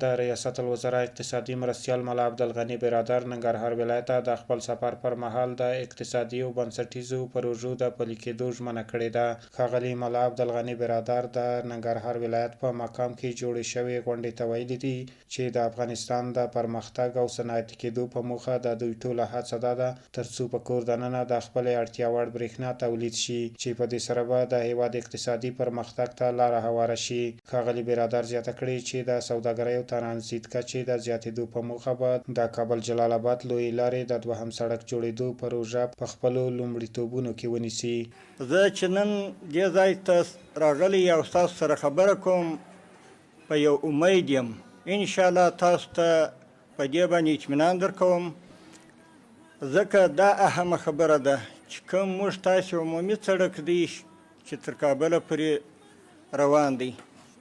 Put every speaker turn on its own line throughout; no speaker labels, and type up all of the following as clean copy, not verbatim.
د ریاست الوزرا اقتصادي مرستیال ملا عبدالغني برادر ننګرهار ولایت ته د خپل سفر پر مهال د اقتصادي او بنسټیزو پروژو د پلي کېدو ژمنه کړې ده. ښاغلي ملا عبدالغني برادر د ننګرهار ولایت په مقام کې جوړې شوې غونډې ته ویلي دي چې د افغانستان د پرمختګ او صنعتي کېدو په موخه د دوی ټوله هڅه ده ترڅو په کور دننه د خپلې اړتیا وړ برېښنا تولید شي چې په دې سره به د هیواد اقتصادي پرمختګ ته لاره هواره شي. ښاغلي برادر زیاته کړې چې د سوداګرۍ او ترانزیت کچې د زیاتېدو په موخه به د کابل جلال آباد لویې لارې د دوهم سړک جوړېدو پروژه په خپلو لومړیتوبونو کې ونیسي.
زه چې نن دې ځای ته راغلی او ستاسو سره خبره کوم په یو امید یم انشاءالله تاسو ته په دې باندې اطمینان درکوم، ځکه دا اهمه خبره ده چې کوم موږ تاسې عمومي سړک دی چې تر کابله پورې روان دی،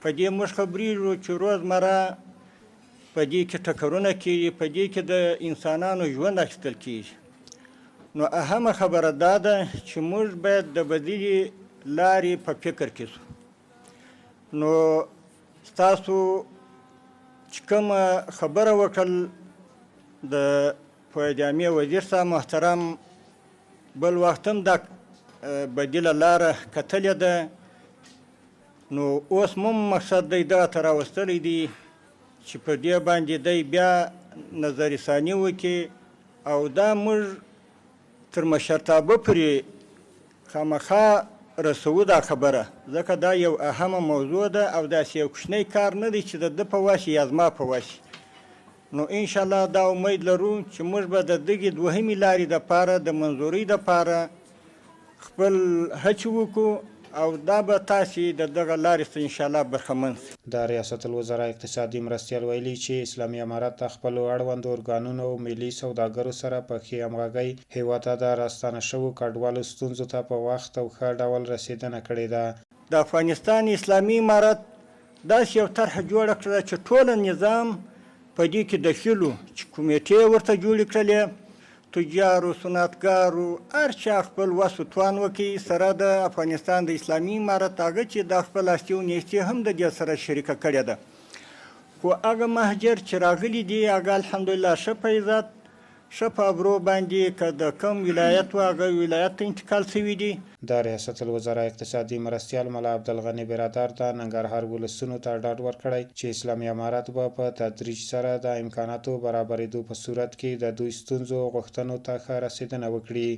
په دې موږ خبرېږو چې روزمره په دې کې ټکرونه کېږي، په دې کې د انسانانو ژوند اخیستل کېږي. نو اهمه خبره دا ده چې موږ باید د بدیلې لارې په فکر کې شو. نو ستاسو چې کومه خبره وکړل د پوهه جامع وزیر صاحب محترم بل وخت هم دا بدیله لاره کتلې ده، نو اوس مو مقصد دی دغه ته راوستلی دی چې په دې باندې دی بیا نظر ثاني وکړي او دا موږ تر مشرتابه پورې خامخا رسوو دا خبره، ځکه دا یو اهمه موضوع ده او داسې یو کوچنی کار نه دی چې د ده په وس یا زما په وس. نو انشاءالله دا امید لرو چې موږ به د دغې دوهمې لارې دپاره د منظورۍ دپاره خپل هڅې وکړو او دا به تاسې د دغه لارې څخه انشاءالله برخمن شئ.
د ریاست الوزرا اقتصادي مرستیال ویلي چې اسلامي امارت د خپلو اړوندو ارګانونو او ملي سوداګرو سره په ښې همغږۍ هېواد ته د راستانه شوو کډوالو ستونزو ته په وخت او ښه ډول رسېدنه کړې ده.
د افغانستان اسلامي امارت داسې یو طرحه جوړه کړه چې ټوله نظام په دې کې دخیل و، چې کمیټې ورته جوړې کړلې، تجارو، صنعتګارو، هر چا خپل وس و توان وکړي سره د افغانستان د اسلامي امارت هغه چې د خپل هستي او نیستي هم د دې سره شریکه کړې ده. خو هغه مهاجر چې راغلي دي هغه الحمدلله ښه په عزت ښه په ابرو باندې که د کوم ولایت و هغه ولایت ته انتقال شوي دي.
د ریاست الوزرا اقتصادي مرستیال ملا عبدالغني برادر د ننګرهار ولسونو ته ډاډ ورکړی چې اسلامي امارت به په تدریج سره د امکاناتو برابرېدو په صورت کې د دوی ستونزو او غوښتنو ته ښه رسېدنه وکړي.